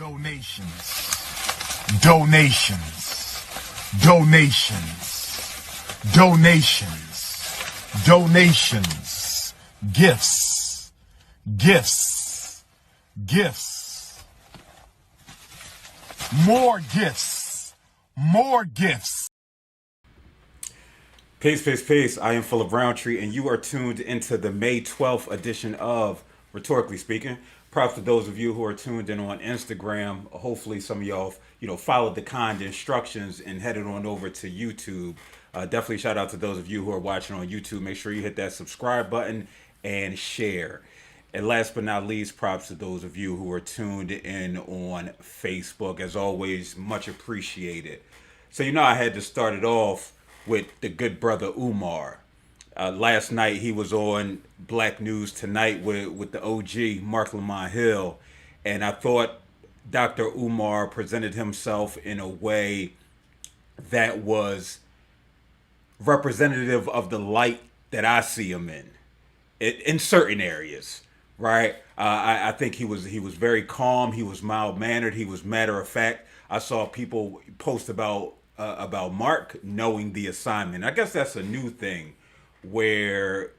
Donations, donations, donations, donations, donations, gifts, gifts, gifts, more gifts, more gifts. Peace, peace, peace. I am Phillip Roundtree, and you are tuned into the May 12th edition of Rhetorically Speaking. Props to those of you who are tuned in on Instagram. Hopefully some of y'all, followed the kind instructions and headed on over to YouTube. Definitely shout out to those of you who are watching on YouTube. Make sure you hit that subscribe button and share. And last but not least, props to those of you who are tuned in on Facebook. As always, much appreciated. So, I had to start it off with the good brother Umar. Last night he was on Black News Tonight with the OG, Mark Lamont Hill. And I thought Dr. Umar presented himself in a way that was representative of the light that I see him in certain areas, right? I think he was very calm. He was mild-mannered. He was matter of fact. I saw people post about Mark knowing the assignment. I guess that's a new thing, where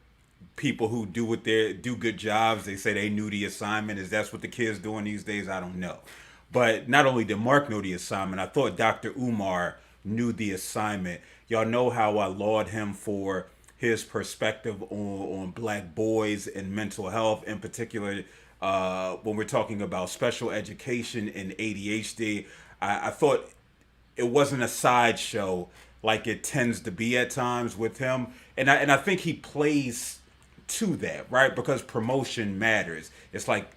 people who do good jobs, they say they knew the assignment. Is that's what the kids doing these days? I don't know. But not only did Mark know the assignment, I thought Dr. Umar knew the assignment. Y'all know how I laud him for his perspective on black boys and mental health, in particular when we're talking about special education and ADHD. I thought it wasn't a sideshow like it tends to be at times with him. And I think he plays to that, right? Because promotion matters. It's like,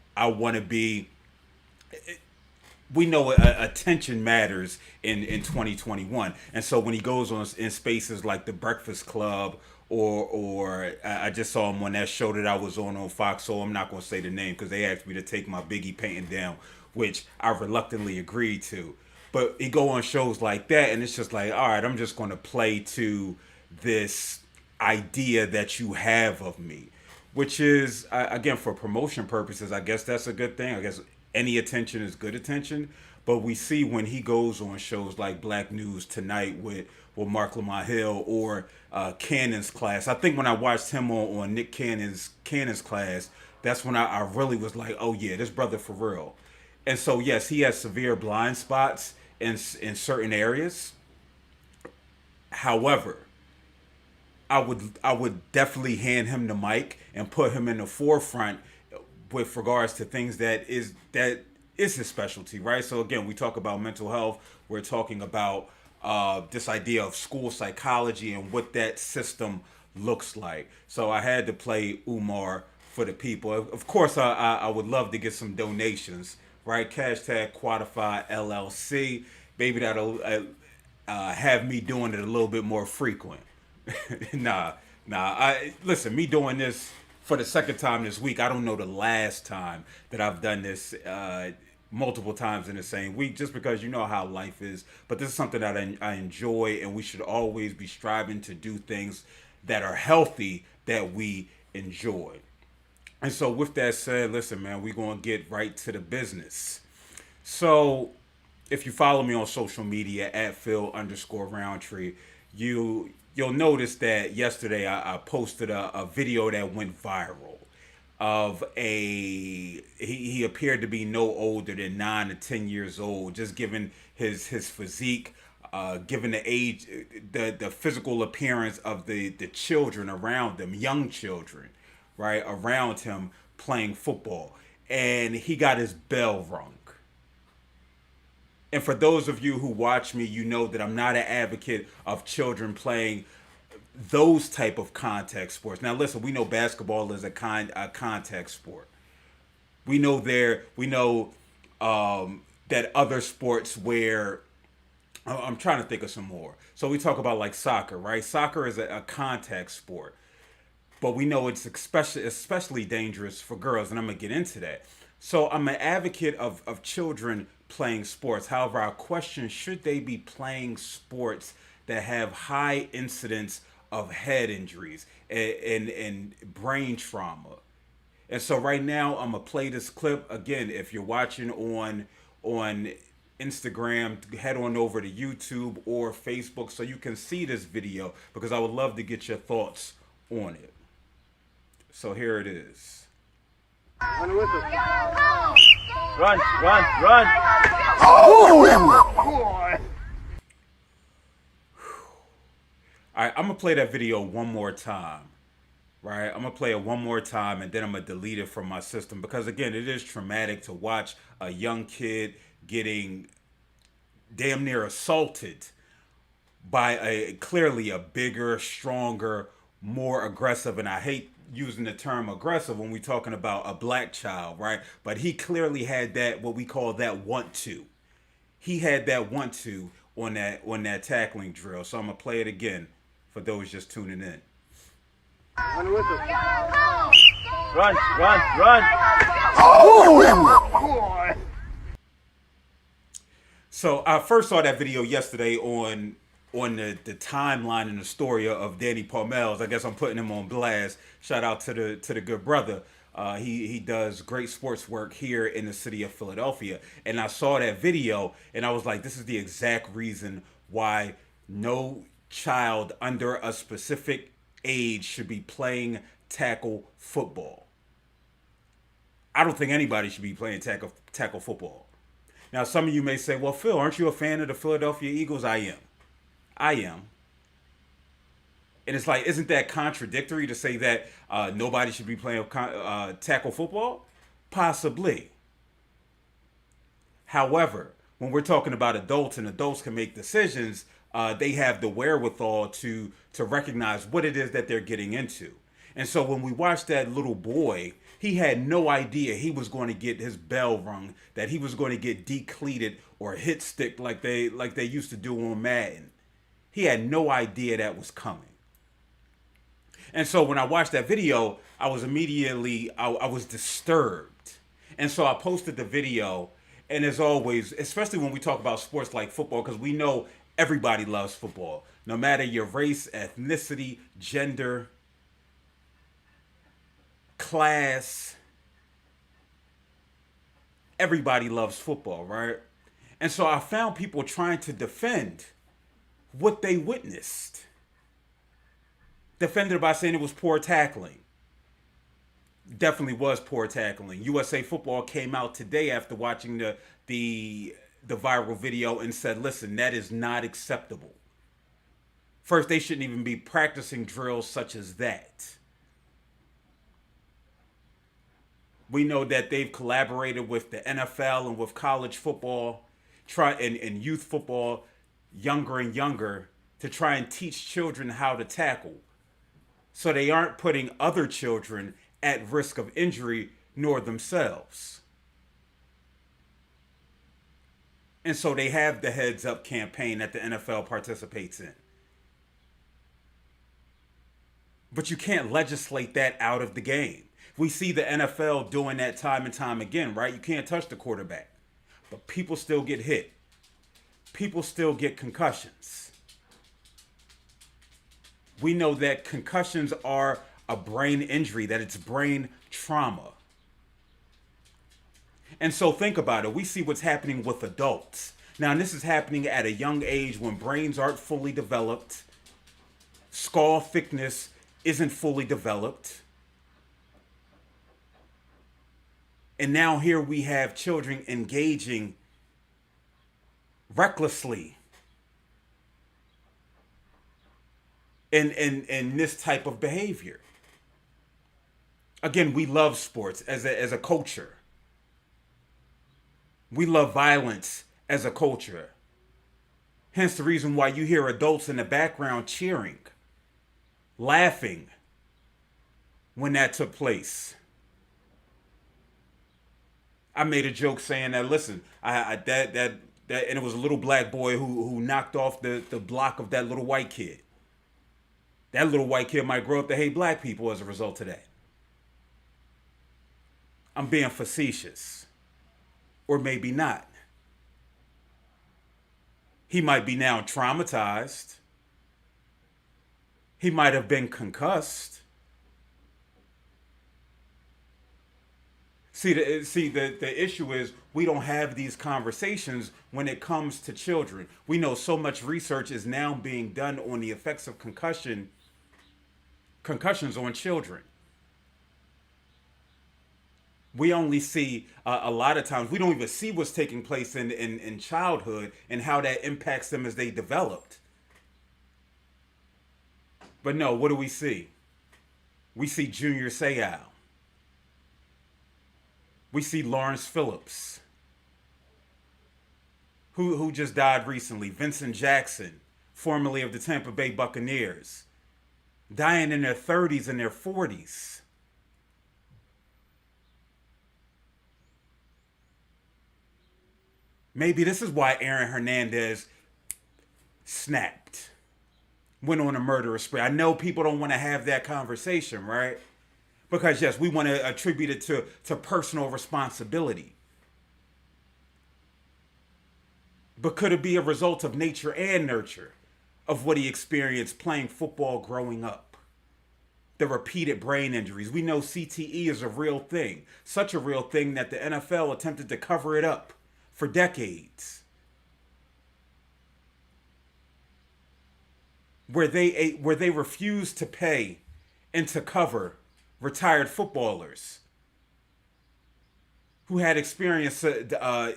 we know attention matters in 2021. And so when he goes on in spaces like the Breakfast Club, or I just saw him on that show that I was on Fox, so I'm not going to say the name because they asked me to take my Biggie painting down, which I reluctantly agreed to. But he go on shows like that, and it's just like, all right, I'm just going to play to this idea that you have of me, which is, again, for promotion purposes, I guess that's a good thing. I guess any attention is good attention. But we see when he goes on shows like Black News Tonight with Mark Lamont Hill or Cannon's class. I think when I watched him on Nick Cannon's class, that's when I really was like, oh yeah, this brother for real. And so, yes, he has severe blind spots in certain areas. However, I would definitely hand him the mic and put him in the forefront with regards to things that is his specialty, right? So again, we talk about mental health. We're talking about this idea of school psychology and what that system looks like. So I had to play Umar for the people. Of course, I would love to get some donations, right? Hashtag Quantify LLC. Maybe that'll have me doing it a little bit more frequent. Nah. Listen, me doing this for the second time this week, I don't know the last time that I've done this multiple times in the same week, just because you know how life is. But this is something that I enjoy, and we should always be striving to do things that are healthy, that we enjoy. And so with that said, listen, man, we're going to get right to the business. So if you follow me on social media at Phil_Roundtree, you'll notice that yesterday I posted a video that went viral of he appeared to be no older than 9 to 10 years old, just given his physique, given the age, the physical appearance of the children around them, young children, right, around him playing football. And he got his bell rung. And for those of you who watch me, you know that I'm not an advocate of children playing those type of contact sports. Now, listen, we know basketball is a contact sport. We know that other sports where I'm trying to think of some more. So we talk about like soccer, right? Soccer is a contact sport, but we know it's especially dangerous for girls, and I'm gonna get into that. So I'm an advocate of children playing sports. However, our question, should they be playing sports that have high incidence of head injuries and brain trauma? And so right now I'm gonna play this clip again. If you're watching on on Instagram, head on over to YouTube or Facebook so you can see this video, because I would love to get your thoughts on it. So here it is. Run, run. Oh! All right, I'm going to play that video one more time. Right? I'm going to play it one more time, and then I'm going to delete it from my system, because again, it is traumatic to watch a young kid getting damn near assaulted by clearly a bigger, stronger, more aggressive, and I hate using the term aggressive when we're talking about a black child, right? But he clearly had that, what we call that want to. He had that want to on that tackling drill. So I'm going to play it again for those just tuning in. Run with us. Run. Oh! So I first saw that video yesterday on the timeline and the story of Danny Parmells. I guess I'm putting him on blast. Shout out to the good brother. He does great sports work here in the city of Philadelphia. And I saw that video and I was like, this is the exact reason why no child under a specific age should be playing tackle football. I don't think anybody should be playing tackle football. Now, some of you may say, well, Phil, aren't you a fan of the Philadelphia Eagles? I am. And it's like, isn't that contradictory to say that nobody should be playing tackle football? Possibly. However, when we're talking about adults and adults can make decisions, they have the wherewithal to recognize what it is that they're getting into. And so when we watched that little boy, he had no idea he was going to get his bell rung, that he was going to get decleated or hit stick like they used to do on Madden. He had no idea that was coming. And so when I watched that video, I was immediately, I was disturbed. And so I posted the video. And as always, especially when we talk about sports like football, because we know everybody loves football. No matter your race, ethnicity, gender, class, everybody loves football, right? And so I found people trying to defend what they witnessed. Defended by saying it was poor tackling. Definitely was poor tackling. USA Football came out today after watching the viral video and said, listen, that is not acceptable. First, they shouldn't even be practicing drills such as that. We know that they've collaborated with the NFL and with college football, and youth football, younger and younger, to try and teach children how to tackle. So they aren't putting other children at risk of injury, nor themselves. And so they have the Heads Up campaign that the NFL participates in. But you can't legislate that out of the game. We see the NFL doing that time and time again, right? You can't touch the quarterback. But people still get hit. People still get concussions. We know that concussions are a brain injury, that it's brain trauma. And so think about it. We see what's happening with adults. Now, and this is happening at a young age when brains aren't fully developed. Skull thickness isn't fully developed. And now here we have children engaging recklessly in this type of behavior. Again, we love sports as a culture. We love violence as a culture. Hence the reason why you hear adults in the background cheering, laughing when that took place. I made a joke saying that, listen, that and it was a little black boy who knocked off the block of that little white kid. That little white kid might grow up to hate black people as a result of that. I'm being facetious. Or maybe not. He might be now traumatized. He might have been concussed. The issue is we don't have these conversations when it comes to children. We know so much research is now being done on the effects of concussions on children. We only see a lot of times we don't even see what's taking place in childhood and how that impacts them as they developed. But no, what do we see? We see Junior Seau. We see Lawrence Phillips, who just died recently. Vincent Jackson, formerly of the Tampa Bay Buccaneers, dying in their 30s and their 40s. Maybe this is why Aaron Hernandez snapped, went on a murderous spree. I know people don't want to have that conversation, right? Because yes, we want to attribute it to personal responsibility. But could it be a result of nature and nurture of what he experienced playing football growing up? The repeated brain injuries. We know CTE is a real thing. Such a real thing that the NFL attempted to cover it up for decades. Where they refused to pay and to cover retired footballers who had experienced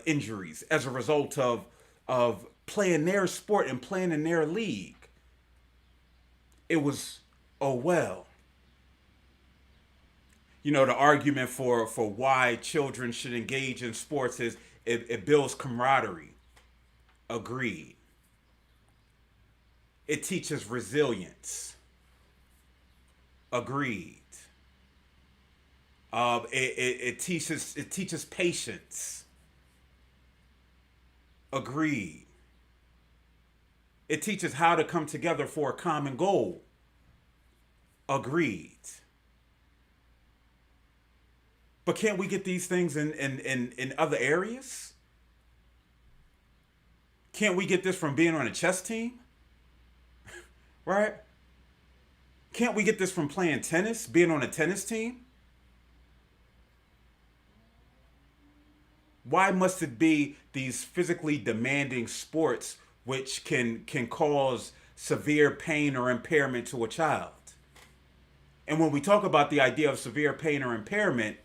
injuries as a result of playing their sport and playing in their league. It was, oh well. You know, the argument for why children should engage in sports is it builds camaraderie. Agreed. It teaches resilience. Agreed. It teaches patience. Agreed. It teaches how to come together for a common goal. Agreed. But can't we get these things in other areas? Can't we get this from being on a chess team? Right? Can't we get this from playing tennis, being on a tennis team? Why must it be these physically demanding sports which can cause severe pain or impairment to a child? And when we talk about the idea of severe pain or impairment,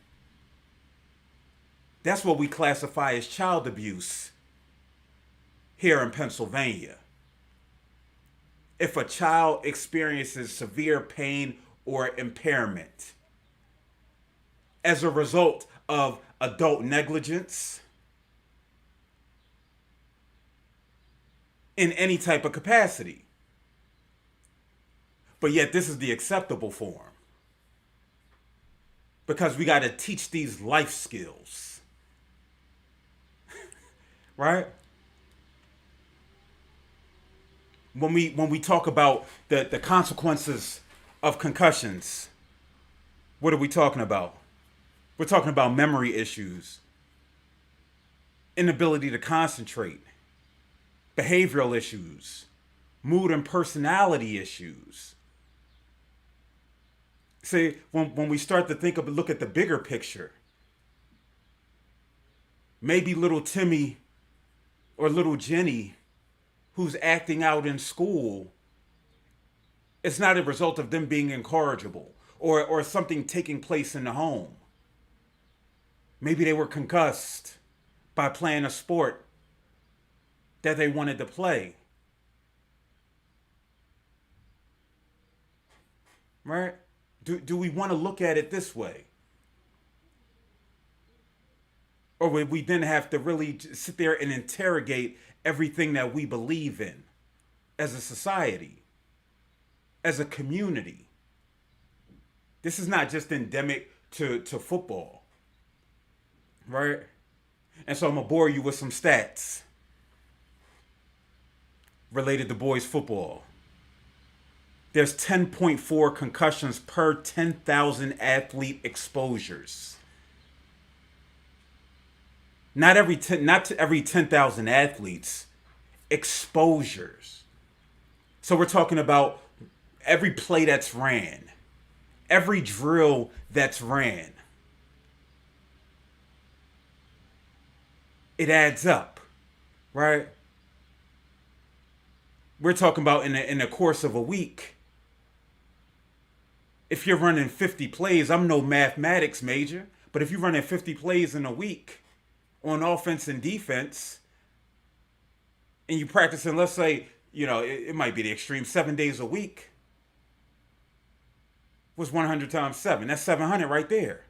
that's what we classify as child abuse here in Pennsylvania. If a child experiences severe pain or impairment as a result of adult negligence in any type of capacity, but yet this is the acceptable form because we got to teach these life skills, right? When we talk about the consequences of concussions, what are we talking about? We're talking about memory issues, inability to concentrate, behavioral issues, mood and personality issues. See, when we start to look at the bigger picture, maybe little Timmy or little Jenny who's acting out in school, it's not a result of them being incorrigible or something taking place in the home. Maybe they were concussed by playing a sport that they wanted to play. Right? Do we want to look at it this way? Or would we then have to really sit there and interrogate everything that we believe in as a society, as a community? This is not just endemic to football. Right? And so I'm going to bore you with some stats related to boys football. There's 10.4 concussions per 10,000 athlete exposures. Not every 10,000 athletes, exposures. So we're talking about every play that's ran, every drill that's ran. It adds up, right? We're talking about in the course of a week. If you're running 50 plays, I'm no mathematics major, but if you're running 50 plays in a week on offense and defense, and you practicing, let's say, it might be the extreme 7 days a week, what's 100 times 7? That's 700 right there.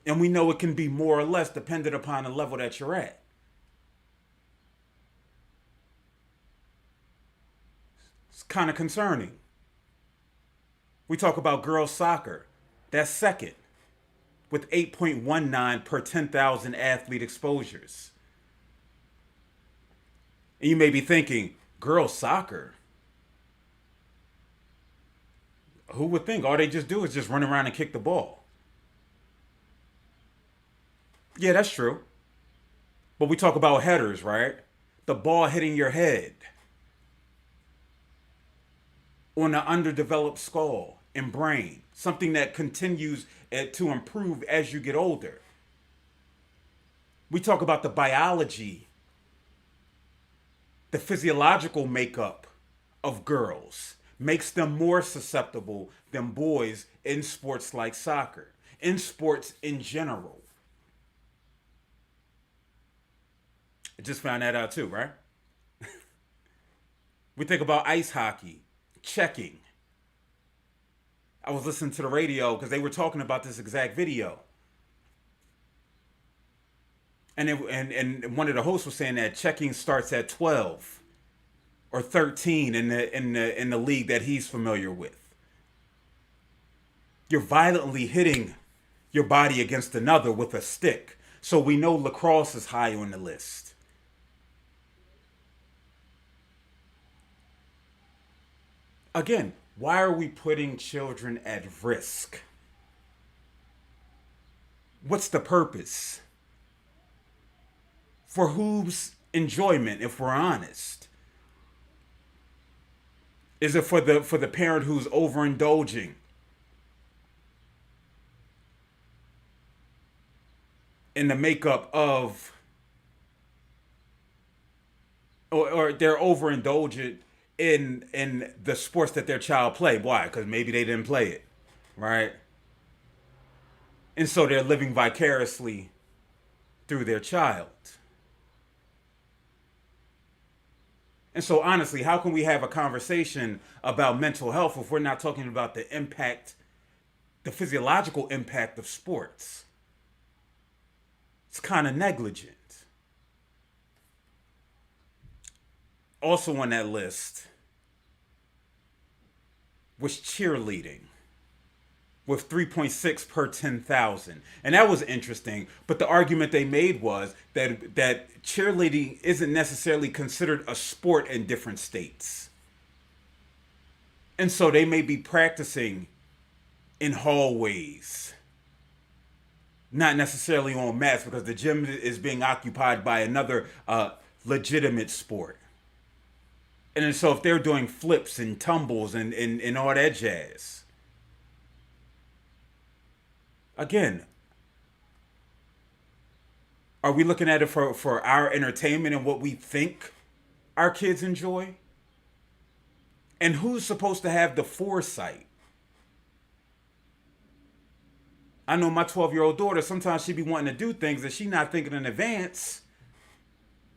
And we know it can be more or less dependent upon the level that you're at. It's kind of concerning. We talk about girls soccer. That's second with 8.19 per 10,000 athlete exposures. And you may be thinking, girls soccer? Who would think all they just do is just run around and kick the ball? Yeah, that's true. But we talk about headers, right? The ball hitting your head on an underdeveloped skull and brain, something that continues to improve as you get older. We talk about the biology, the physiological makeup of girls makes them more susceptible than boys in sports like soccer, in sports in general. I just found that out too, right? We think about ice hockey, checking. I was listening to the radio because they were talking about this exact video. And one of the hosts was saying that checking starts at 12 or 13 in the league that he's familiar with. You're violently hitting your body against another with a stick. So we know lacrosse is high on the list. Again, why are we putting children at risk? What's the purpose? For whose enjoyment, if we're honest? Is it for the parent who's overindulging in the makeup of, or they're overindulgent in the sports that their child play? Why? Because maybe they didn't play it, right? And so they're living vicariously through their child. And so honestly, how can we have a conversation about mental health if we're not talking about the impact, the physiological impact of sports? It's kind of negligent. Also on that list was cheerleading with 3.6 per 10,000. And that was interesting. But the argument they made was that cheerleading isn't necessarily considered a sport in different states. And so they may be practicing in hallways, not necessarily on mats, because the gym is being occupied by another legitimate sport. And so if they're doing flips and tumbles and all that jazz, again, are we looking at it for our entertainment and what we think our kids enjoy? And who's supposed to have the foresight? I know my 12-year-old daughter, sometimes she be wanting to do things that she's not thinking in advance.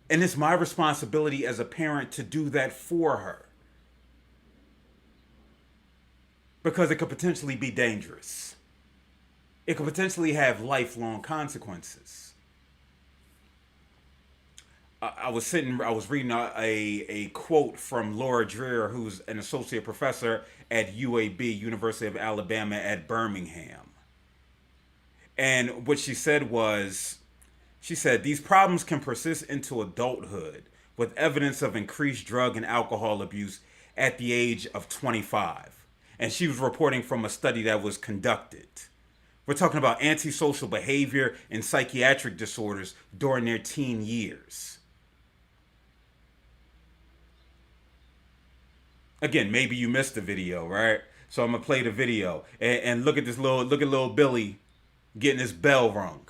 And it's my responsibility as a parent to do that for her. Because it could potentially be dangerous. It could potentially have lifelong consequences. I was reading a quote from Laura Dreher, who's an associate professor at UAB, University of Alabama at Birmingham. And what she said was, she said, these problems can persist into adulthood with evidence of increased drug and alcohol abuse at the age of 25. And she was reporting from a study that was conducted. We're talking about antisocial behavior and psychiatric disorders during their teen years. Again, maybe you missed the video, right? So I'm gonna play the video and look at little Billy getting his bell rung.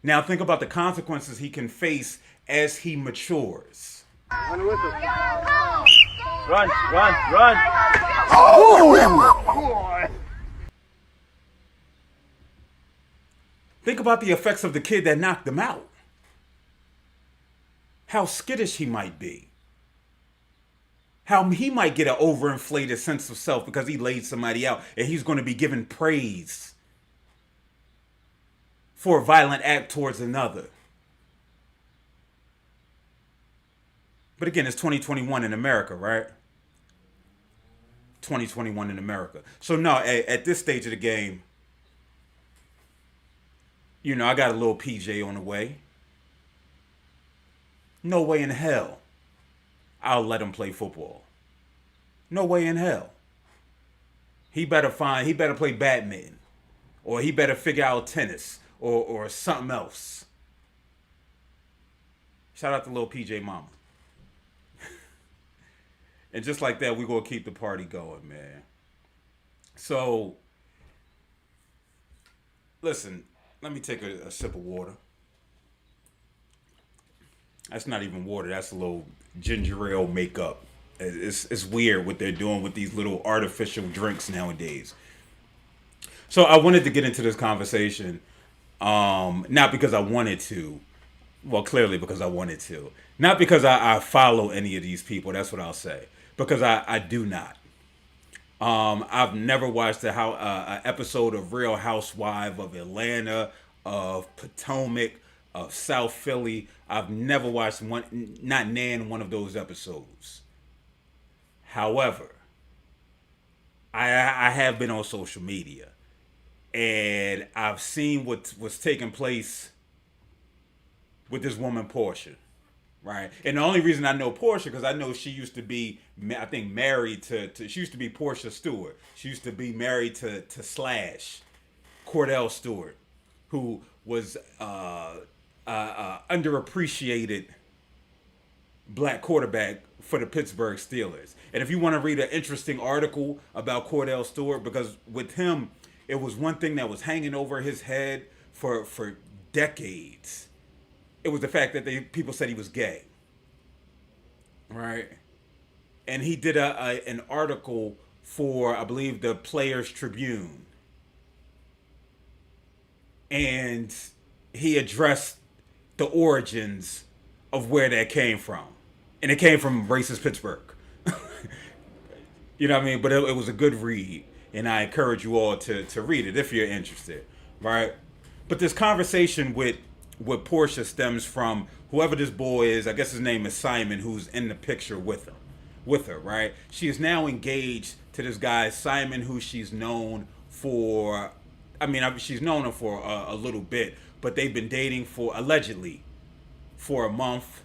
Now think about the consequences he can face as he matures. On the whistle. Run, run, run. Think about the effects of the kid that knocked him out. How skittish he might be. How he might get an overinflated sense of self because he laid somebody out and he's going to be given praise for a violent act towards another. But again, it's 2021 in America, right? 2021 in America. So no, at this stage of the game, you know, I got a little PJ on the way. No way in hell I'll let him play football. No way in hell. He better play badminton. Or he better figure out tennis or something else. Shout out to little PJ mama. And just like that, we're going to keep the party going, man. So, listen, let me take a sip of water. That's not even water. That's a little ginger ale makeup. It's weird what they're doing with these little artificial drinks nowadays. So I wanted to get into this conversation, not because I wanted to. Well, clearly because I wanted to. Not because I follow any of these people. That's what I'll say. Because I do not. I've never watched a episode of Real Housewives of Atlanta, of Potomac, of South Philly. I've never watched not one of those episodes. However, I have been on social media, and I've seen what's taking place with this woman Porsha, right? And the only reason I know Porsha because I know she used to be, I think, married to she used to be Porsha Stewart. She used to be married to Slash, Cordell Stewart, who was underappreciated black quarterback for the Pittsburgh Steelers. And if you want to read an interesting article about Cordell Stewart, because with him, it was one thing that was hanging over his head for decades. It was the fact that people said he was gay, right? And he did an article for, I believe, the Players Tribune. And he addressed the origins of where that came from. And it came from racist Pittsburgh. You know what I mean? But it was a good read. And I encourage you all to read it if you're interested, right? But this conversation with Porsha stems from whoever this boy is. I guess his name is Simon, who's in the picture with her, right? She is now engaged to this guy, Simon, who she's known for, she's known him for a little bit, but they've been dating allegedly for a month.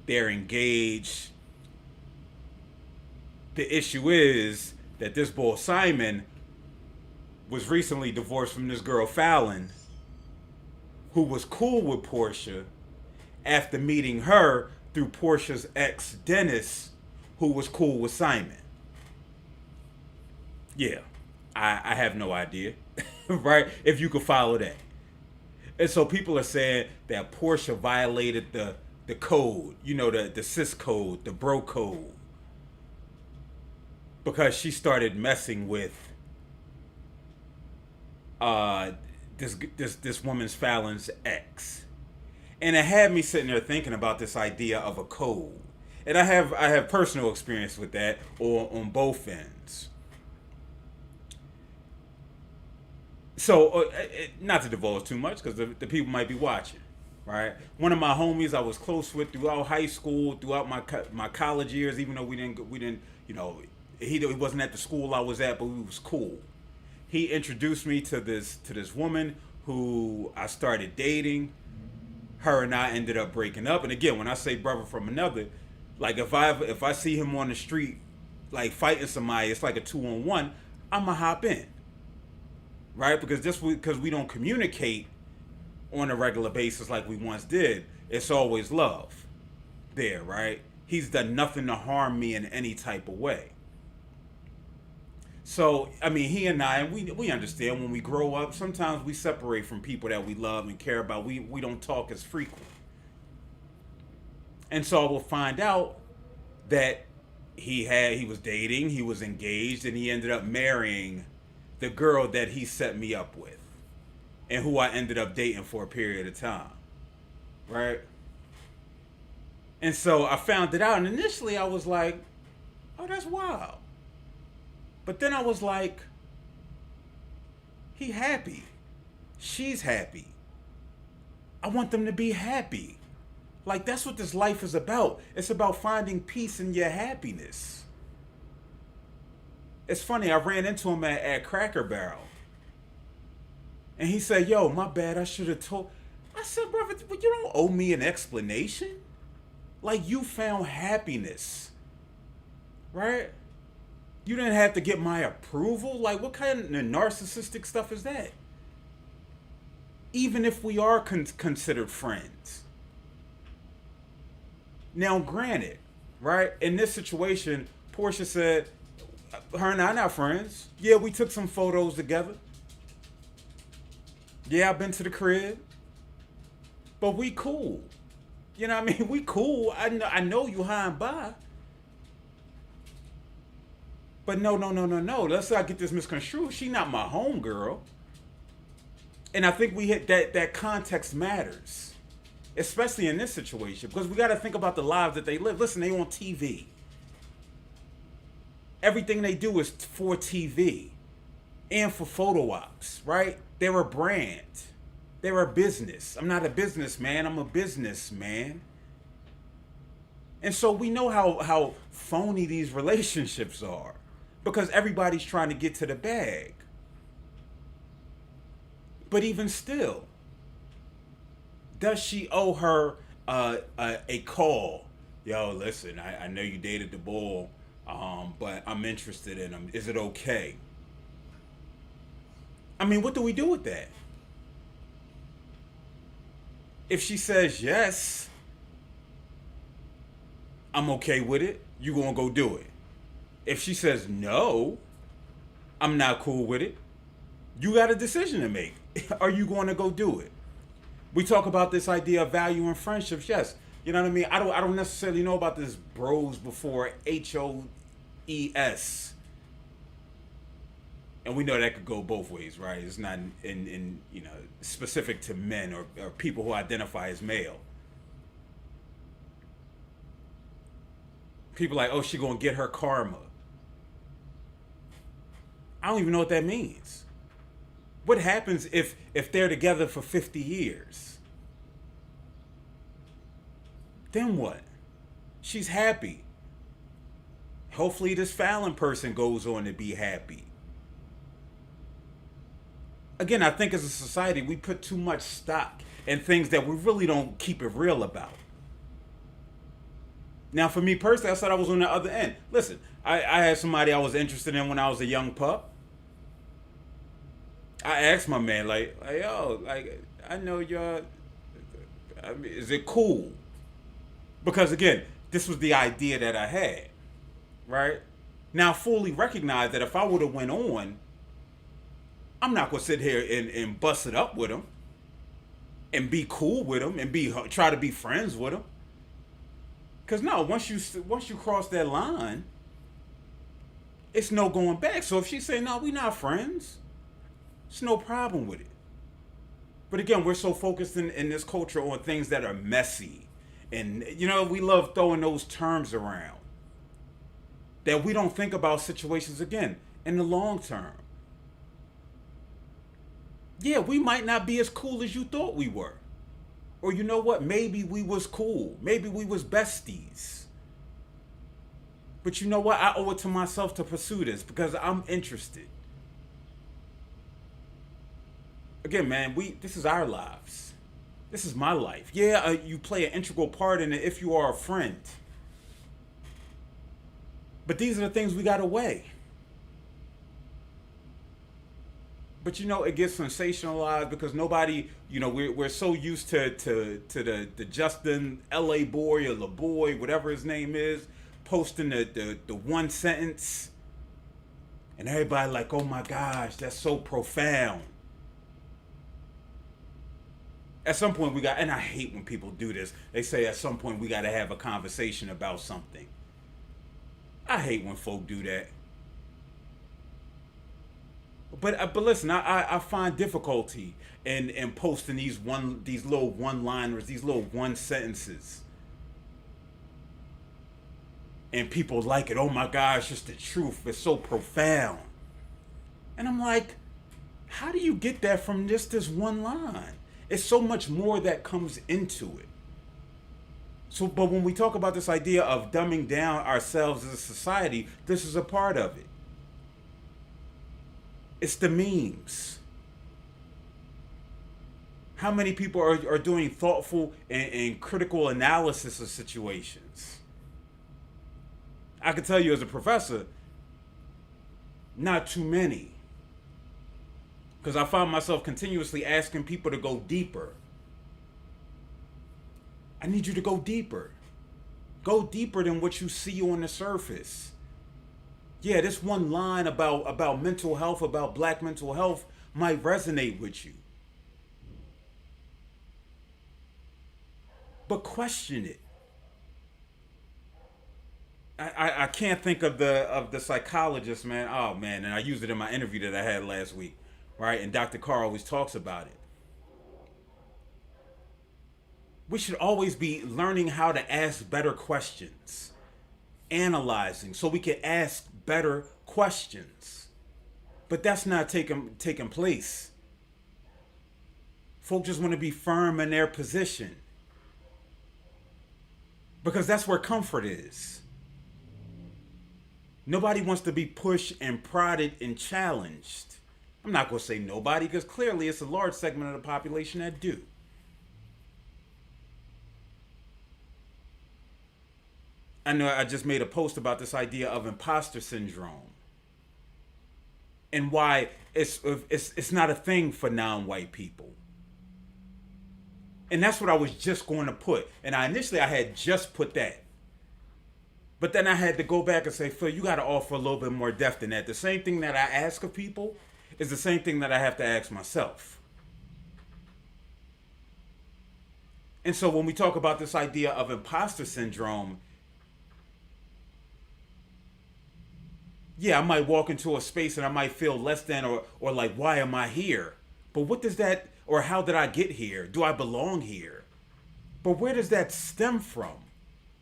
They're engaged. The issue is that this boy, Simon, was recently divorced from this girl, Fallon, who was cool with Porsha after meeting her through Porsha's ex, Dennis, who was cool with Simon. Yeah, I have no idea, right? If you could follow that. And so people are saying that Porsha violated the code, the cis code, the bro code, because she started messing with this woman's Fallon's ex. And it had me sitting there thinking about this idea of a code. And I have personal experience with that on both ends. So, not to divulge too much because the people might be watching, right? One of my homies I was close with throughout high school, throughout my college years, even though we didn't, he wasn't at the school I was at, but we was cool. He introduced me to this woman who I started dating. Her and I ended up breaking up. And again, when I say brother from another, like if I see him on the street, like fighting somebody, it's like a 2-on-1. I'ma hop in, right? Because we don't communicate on a regular basis like we once did. It's always love there, right? He's done nothing to harm me in any type of way. So, I mean, he and I, we understand when we grow up, sometimes we separate from people that we love and care about. We don't talk as frequent. And so I will find out that he was dating, he was engaged, and he ended up marrying the girl that he set me up with and who I ended up dating for a period of time. Right? And so I found it out, and initially I was like, oh, that's wild. But then I was like, he happy. She's happy. I want them to be happy. Like, that's what this life is about. It's about finding peace in your happiness. It's funny, I ran into him at Cracker Barrel. And he said, yo, my bad, I should have told. I said, brother, you don't owe me an explanation. Like, you found happiness. Right? You didn't have to get my approval. Like, what kind of narcissistic stuff is that? Even if we are considered friends. Now, granted, right? In this situation, Porsha said, her and I are not friends. Yeah, we took some photos together. Yeah, I've been to the crib. But we cool. You know what I mean? We cool. I know you high and by. But no. Let's not get this misconstrued. She not my homegirl. And I think we hit that context matters. Especially in this situation. Because we got to think about the lives that they live. Listen, they on TV. Everything they do is for TV. And for photo ops, right? They're a brand. They're a business. I'm not a businessman. I'm a businessman. And so we know how phony these relationships are. Because everybody's trying to get to the bag. But even still, does she owe her a call? Yo, listen, I know you dated the bull, but I'm interested in him. Is it okay? I mean, what do we do with that? If she says yes, I'm okay with it. You gonna go do it. If she says no, I'm not cool with it. You got a decision to make. Are you going to go do it? We talk about this idea of value in friendships. Yes, you know what I mean. I don't necessarily know about this bros before HOES. And we know that could go both ways, right? It's not in specific to men or people who identify as male. People like, oh, she gonna get her karma. I don't even know what that means. What happens if they're together for 50 years? Then what? She's happy. Hopefully this Fallon person goes on to be happy. Again, I think as a society, we put too much stock in things that we really don't keep it real about. Now, for me personally, I said I was on the other end. Listen, I had somebody I was interested in when I was a young pup. I asked my man, like, yo, like, I know y'all, I mean, is it cool? Because again, this was the idea that I had, right? Now, I fully recognize that if I would have went on, I'm not going to sit here and bust it up with him and be cool with him and try to be friends with him. Because no, once you cross that line, it's no going back. So if she say, no, we not friends, it's no problem with it. But again, we're so focused in this culture on things that are messy. And, we love throwing those terms around. That we don't think about situations, again, in the long term. Yeah, we might not be as cool as you thought we were. Or you know what? Maybe we was cool. Maybe we was besties. But you know what? I owe it to myself to pursue this because I'm interested. Again, man, this is our lives. This is my life. Yeah, you play an integral part in it if you are a friend. But these are the things we got to weigh. But it gets sensationalized because nobody, we're so used to the Justin LA boy or LaBoy, whatever his name is, posting the one sentence. And everybody like, oh my gosh, that's so profound. At some point we got, and I hate when people do this, they say at some point we got to have a conversation about something. I hate when folk do that. But listen, I find difficulty in posting these little one-liners, these little one sentences. And people like it. Oh my gosh, just the truth. It's so profound. And I'm like, how do you get that from just this one line? It's so much more that comes into it. So, but when we talk about this idea of dumbing down ourselves as a society, this is a part of it. It's the memes. How many people are doing thoughtful and critical analysis of situations? I can tell you as a professor, not too many. Because I find myself continuously asking people to go deeper. I need you to go deeper. Go deeper than what you see on the surface. Yeah, this one line about mental health, about black mental health, might resonate with you. But question it. I can't think of the psychologist, man. Oh man, and I used it in my interview that I had last week, right? And Dr. Carr always talks about it. We should always be learning how to ask better questions, analyzing, so we can ask better questions. But that's not taking place. Folks just want to be firm in their position, because that's where comfort is. Nobody wants to be pushed and prodded and challenged. I'm not going to say nobody, because clearly it's a large segment of the population that do. I know I just made a post about this idea of imposter syndrome and why it's not a thing for non-white people. And that's what I was just going to put. And initially I had just put that. But then I had to go back and say, Phil, you got to offer a little bit more depth than that. The same thing that I ask of people is the same thing that I have to ask myself. And so when we talk about this idea of imposter syndrome, yeah, I might walk into a space and I might feel less than or like, why am I here? But what does that, or how did I get here? Do I belong here? But where does that stem from?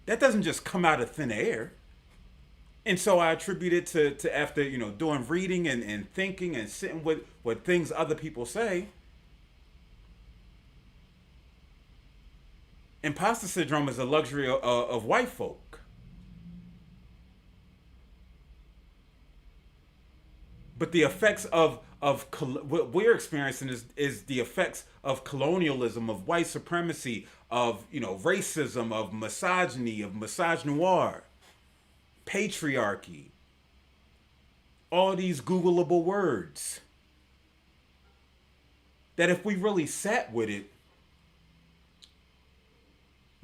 That doesn't just come out of thin air. And so I attribute it to after, doing reading and thinking and sitting with what things other people say. Imposter syndrome is a luxury of white folk. But the effects of what we're experiencing is the effects of colonialism, of white supremacy, of racism, of misogyny, of misogynoir, patriarchy. All these Googleable words. That if we really sat with it,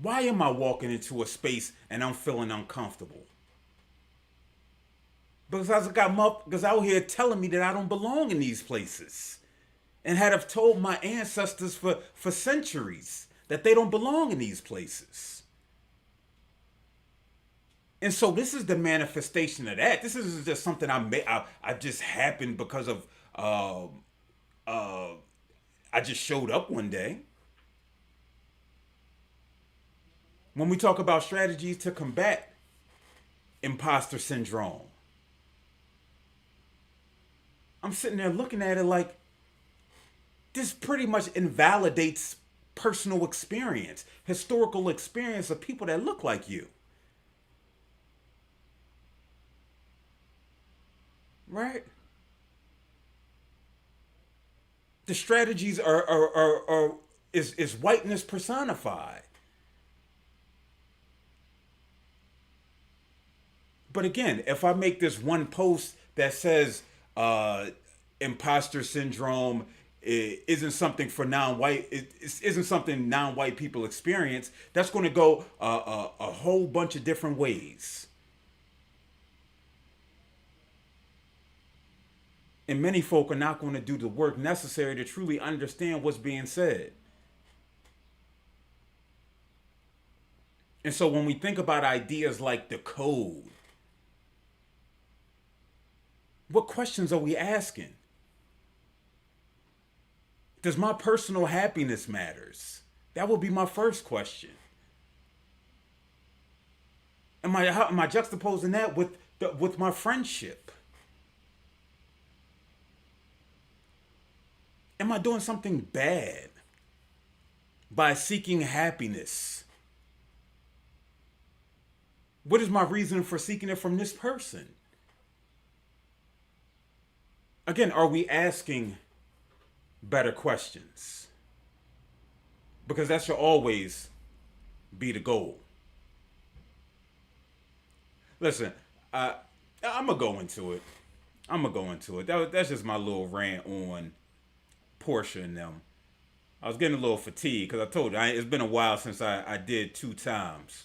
why am I walking into a space and I'm feeling uncomfortable? Because I got out here telling me that I don't belong in these places. And had have told my ancestors for centuries that they don't belong in these places. And so this is the manifestation of that. This isn't just something I just happened because of I just showed up one day. When we talk about strategies to combat imposter syndrome, I'm sitting there looking at it like, this pretty much invalidates personal experience, historical experience of people that look like you. Right? The strategies is whiteness personified. But again, if I make this one post that says imposter syndrome isn't something for non-white, it isn't something non-white people experience, that's going to go a whole bunch of different ways. And many folk are not going to do the work necessary to truly understand what's being said. And so when we think about ideas like the code, what questions are we asking? Does my personal happiness matters? That would be my first question. Am I juxtaposing that with my friendship? Am I doing something bad by seeking happiness? What is my reason for seeking it from this person? Again, are we asking better questions? Because that should always be the goal. Listen, I'm going to go into it. That's just my little rant on Porsha and them. I was getting a little fatigued because I told you, it's been a while since I did 2 times.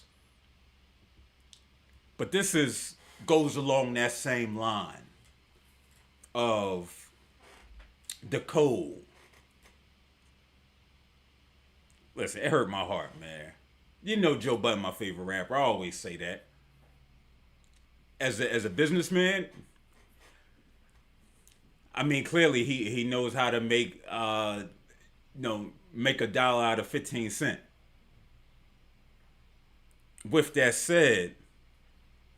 But this goes along that same line of the code. Listen, it hurt my heart, man. You know Joe Budden, my favorite rapper. I always say that. As a businessman, I mean, clearly he knows how to make make $1 out of 15 cents. With that said,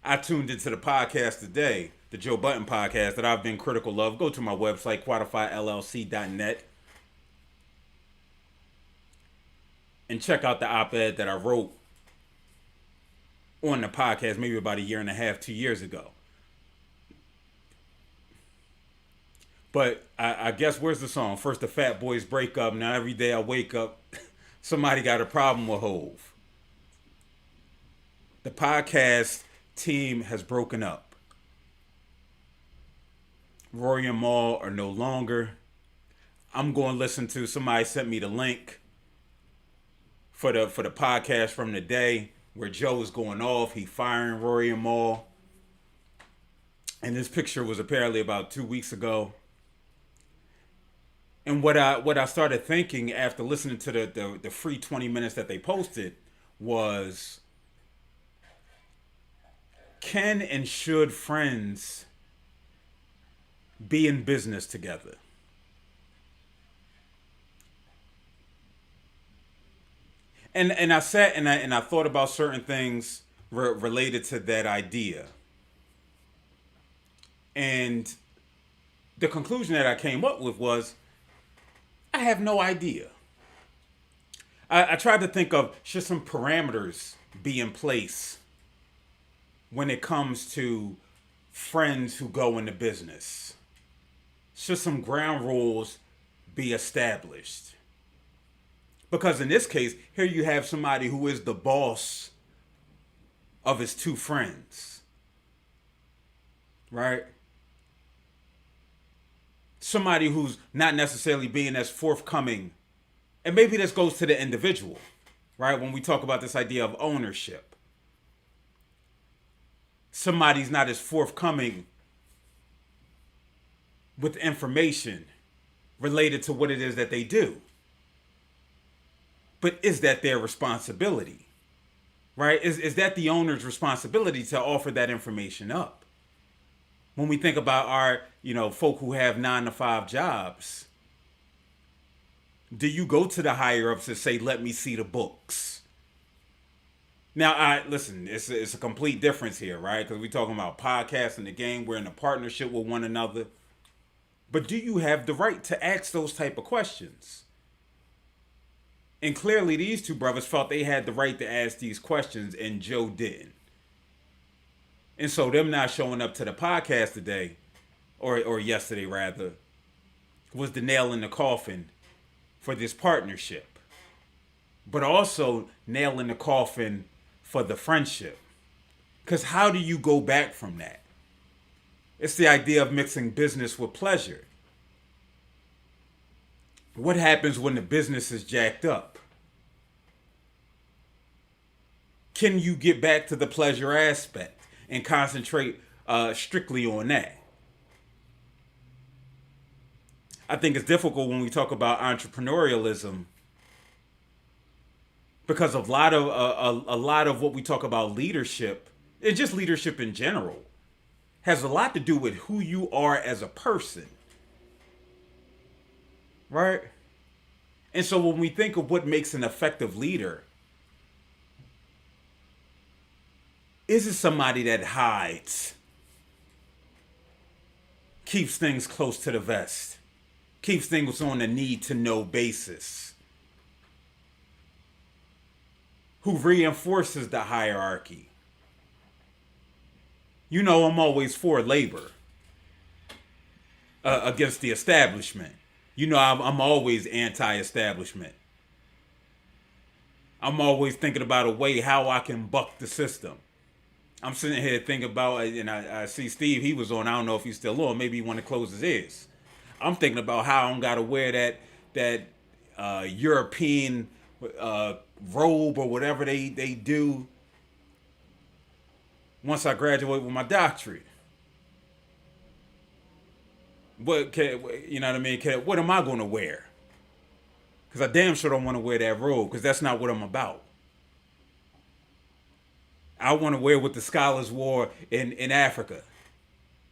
I tuned into the podcast today, the Joe Budden podcast that I've been critical of. Go to my website, quantifyllc.net, and check out the op-ed that I wrote on the podcast maybe about 1.5 years, 2 years ago. But I guess, where's the song? First the Fat Boys break up. Now every day I wake up, somebody got a problem with Hove. The podcast team has broken up. Rory and Mal are no longer. I'm going to listen to, somebody sent me the link for the podcast from the day where Joe is going off. He firing Rory and Mal. And this picture was apparently about 2 weeks ago. And what I started thinking after listening to the free 20 minutes that they posted was, can and should friends be in business together? And I sat and I thought about certain things related to that idea. And the conclusion that I came up with was, I have no idea. I tried to think of, should some parameters be in place when it comes to friends who go into business? Should some ground rules be established? Because in this case, here you have somebody who is the boss of his 2 friends. Right? Somebody who's not necessarily being as forthcoming. And maybe this goes to the individual, right? When we talk about this idea of ownership. Somebody's not as forthcoming with information related to what it is that they do. But is that their responsibility? Right? Is that the owner's responsibility to offer that information up? When we think about our, folk who have 9-to-5 jobs, do you go to the higher ups and say, let me see the books? Now, listen, it's a complete difference here, right? Because we're talking about podcasting the game. We're in a partnership with one another. But do you have the right to ask those type of questions? And clearly these 2 brothers felt they had the right to ask these questions, and Joe didn't. And so them not showing up to the podcast today, or yesterday rather, was the nail in the coffin for this partnership. But also nail in the coffin for the friendship. Because how do you go back from that? It's the idea of mixing business with pleasure. What happens when the business is jacked up? Can you get back to the pleasure aspect and concentrate strictly on that? I think it's difficult when we talk about entrepreneurialism because of a lot of what we talk about leadership and just leadership in general has a lot to do with who you are as a person, right? And so when we think of what makes an effective leader, is it somebody that hides, keeps things close to the vest, keeps things on a need to know basis, who reinforces the hierarchy? You know, I'm always for labor against the establishment. You know, I'm always anti-establishment. I'm always thinking about a way how I can buck the system. I'm sitting here thinking about, and I see Steve, he was on, I don't know if he's still on, maybe he want to close his ears. I'm thinking about how I don't got to wear that European robe or whatever they do once I graduate with my doctorate. You know what I mean? What am I going to wear? Because I damn sure don't want to wear that robe, because that's not what I'm about. I want to wear what the scholars wore in Africa.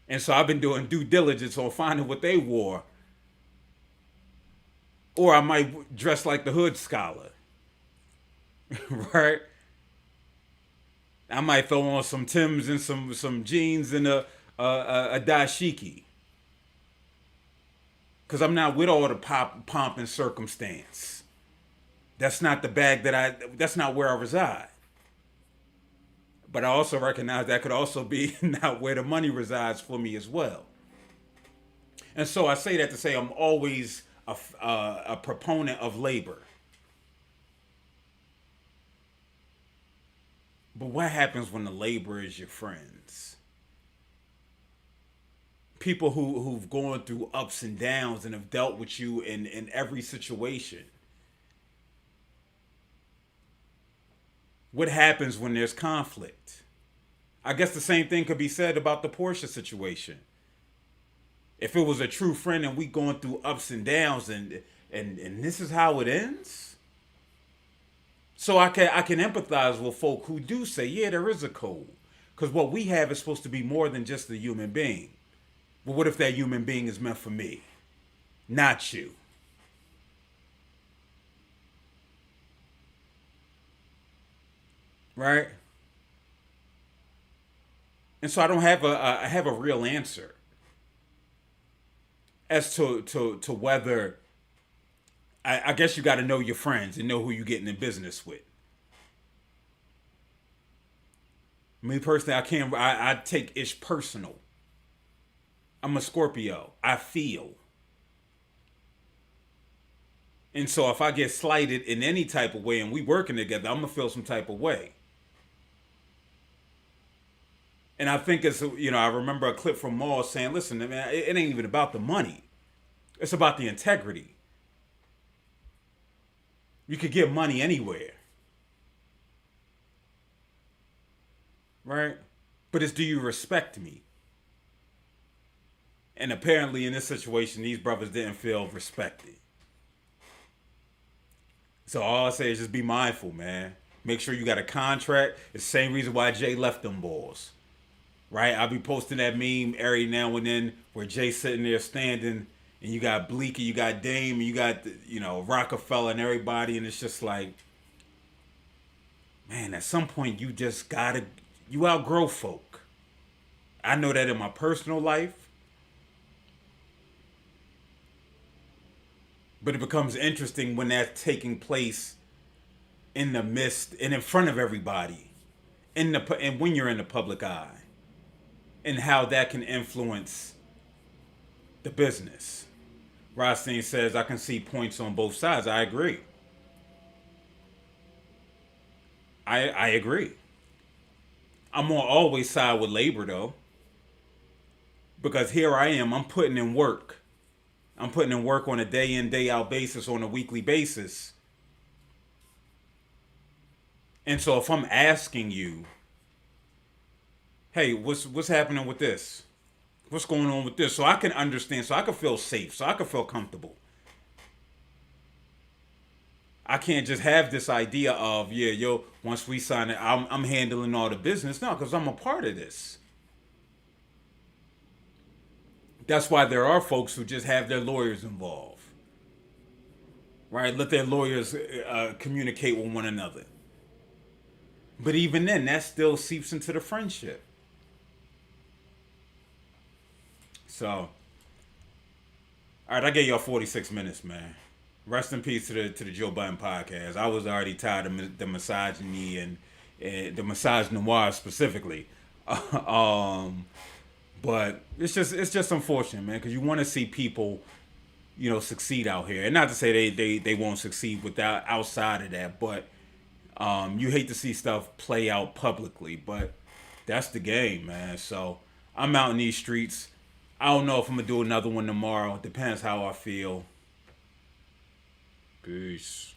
And so I've been doing due diligence on finding what they wore. Or I might dress like the hood scholar. Right? I might throw on some Timbs and some jeans and a dashiki. Because I'm not with all the pomp and circumstance. That's not the bag that's not where I reside. But I also recognize that could also be not where the money resides for me as well. And so I say that to say I'm always a proponent of labor. But what happens when the labor is your friends? People who've gone through ups and downs and have dealt with you in every situation. What happens when there's conflict? I guess the same thing could be said about the Porsha situation. If it was a true friend and we going through ups and downs and this is how it ends. So I can empathize with folk who do say, yeah, there is a code. Because what we have is supposed to be more than just a human being. But what if that human being is meant for me? Not you. Right? And so I don't have I have a real answer as to whether I guess you got to know your friends and know who you're getting in business with. Me personally, I take ish personal. I'm a Scorpio. I feel. And so if I get slighted in any type of way and we working together, I'm going to feel some type of way. And I think it's, I remember a clip from Maul saying, listen, man, it ain't even about the money. It's about the integrity. You could get money anywhere. Right? But it's, do you respect me? And apparently in this situation, these brothers didn't feel respected. So all I say is just be mindful, man. Make sure you got a contract. It's the same reason why Jay left them balls. Right? I'll be posting that meme every now and then where Jay's sitting there standing and you got Bleak and you got Dame and you got, Rockefeller and everybody. And it's just like, man, at some point you just you outgrow folk. I know that in my personal life. But it becomes interesting when that's taking place in the midst and in front of everybody, and when you're in the public eye, and how that can influence the business. Rothstein says, I can see points on both sides. I agree. I agree. I'm gonna always side with labor though, because here I am. I'm putting in work. I'm putting in work on a day in, day out basis, on a weekly basis. And so if I'm asking you, hey, what's happening with this? What's going on with this? So I can understand, so I can feel safe, so I can feel comfortable. I can't just have this idea of, yeah, yo, once we sign it, I'm handling all the business. No, because I'm a part of this. That's why there are folks who just have their lawyers involved. Right? Let their lawyers communicate with one another. But even then, that still seeps into the friendship. So, all right, I gave y'all 46 minutes, man. Rest in peace to the Joe Budden podcast. I was already tired of the misogyny and the misogynoir specifically. But it's just unfortunate, man, because you want to see people, succeed out here, and not to say they won't succeed without outside of that, but you hate to see stuff play out publicly, but that's the game, man. So I'm out in these streets. I don't know if I'm gonna do another one tomorrow. Depends how I feel. Peace.